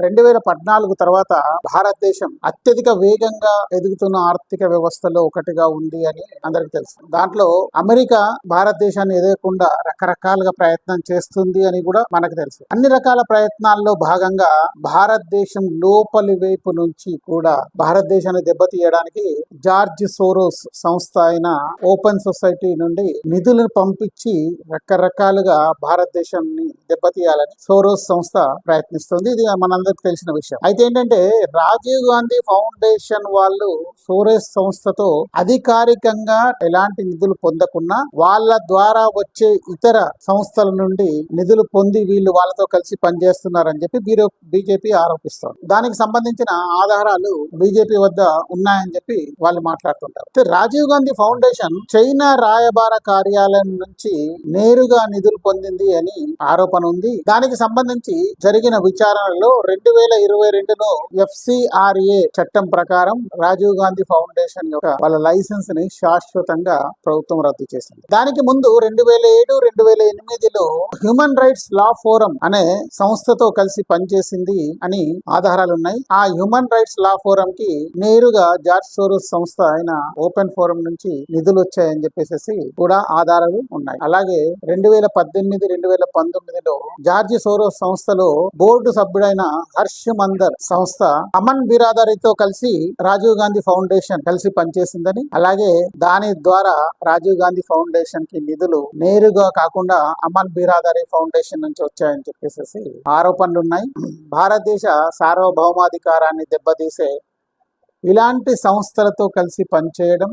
2014 తర్వాత భారతదేశం అత్యధిక వేగంగా ఎదుగుతున్న ఆర్థిక వ్యవస్థలో ఒకటిగా ఉంది అని అందరికి తెలుసు. దాంట్లో అమెరికా భారతదేశాన్ని ఎదగకుండా రకరకాలుగా ప్రయత్నం చేస్తుంది అని కూడా మనకు తెలుసు. అన్ని రకాల ప్రయత్నాల్లో భాగంగా భారతదేశం లోపలి వైపు నుంచి కూడా భారతదేశాన్ని దెబ్బతీయడానికి జార్జ్ సోరోస్ సంస్థ అయిన ఓపెన్ సొసైటీ నుండి నిధులను పంపించి రకరకాలుగా భారతదేశాన్ని దెబ్బతీయాలని సోరోస్ సంస్థ ప్రయత్నిస్తుంది. ఇది మనందరికి తెలిసిన విషయం. అయితే ఏంటంటే రాజీవ్ గాంధీ ఫౌండేషన్ వాళ్ళు సోరోస్ సంస్థతో అధికారికంగా ఎలాంటి నిధులు పొందకున్నా వాళ్ళ ద్వారా వచ్చే ఇతర సంస్థల నుండి నిధులు పొంది వీళ్ళు వాళ్ళతో కలిసి పనిచేస్తున్నారని చెప్పి బీజేపీ ఆరోపిస్తారు. దానికి సంబంధించిన ఆధారాలు బీజేపీ వద్ద ఉన్నాయని చెప్పి వాళ్ళు మాట్లాడుతుంటారు. రాజీవ్ గాంధీ ఫౌండేషన్ చైనా రాయబార కార్యాలయం నుంచి నేరుగా నిధులు పొందింది అని ఆరోపణ ఉంది. దానికి సంబంధించి జరిగిన విచారణలో 2022లో FCRA చట్టం ప్రకారం రాజీవ్ గాంధీ ఫౌండేషన్ యొక్క వాళ్ళ లైసెన్స్ ని శాశ్వతంగా ప్రభుత్వం రద్దు చేసింది. దానికి ముందు 2007-2008లో హ్యూమన్ రైట్స్ లా ఫోరం అనే సంస్థతో కలిసి పనిచేసింది అని ఆధారాలు ఉన్నాయి. ఆ హ్యూమన్ రైట్స్ లా ఫోరం కి నేరుగా జార్జ్ సోరోస్ సంస్థ అయిన ఓపెన్ ఫోరం నుంచి నిధులు వచ్చాయని చెప్పేసి కూడా ఆధారాలు ఉన్నాయి. అలాగే 2018-2019లో జార్జ్ సోరోస్ సంస్థలో బోర్డు సభ్యుడైన హర్ష్ మందర్ సంస్థ అమన్ బిరాదరితో కలిసి రాజీవ్ గాంధీ ఫౌండేషన్ కలిసి పనిచేసిందని, అలాగే దాని ద్వారా రాజీవ్ గాంధీ ఫౌండేషన్ కి నిధులు నేరుగా కాకుండా అమన్ బిరాదరి ఫౌండేషన్ నుంచి వచ్చాయని చెప్పేసి ఆరోపణలు ఉన్నాయి. భారతదేశ సార్వభౌమాధికారాన్ని దెబ్బతీసే ఇలాంటి సంస్థలతో కలిసి పనిచేయడం,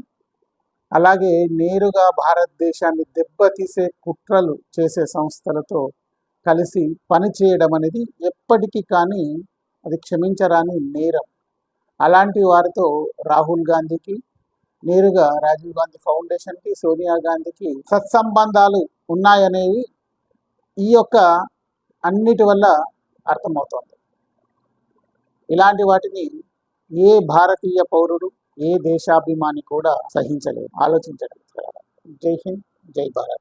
అలాగే నేరుగా భారతదేశాన్ని దెబ్బతీసే కుట్రలు చేసే సంస్థలతో కలిసి పనిచేయడం అనేది ఎప్పటికీ కానీ అది క్షమించరాని నేరం. అలాంటి వారితో రాహుల్ గాంధీకి, నేరుగా రాజీవ్ గాంధీ ఫౌండేషన్కి, సోనియా గాంధీకి సత్సంబంధాలు ఉన్నాయనేవి ఈ యొక్క అన్నిటి వల్ల అర్థమవుతోంది. ఇలాంటి వాటిని ఏ భారతీయ పౌరుడు, ఏ దేశాభిమాని కూడా సహించలేదు, ఆలోచించగలుగుతారు. జై హింద్, జై భారత్.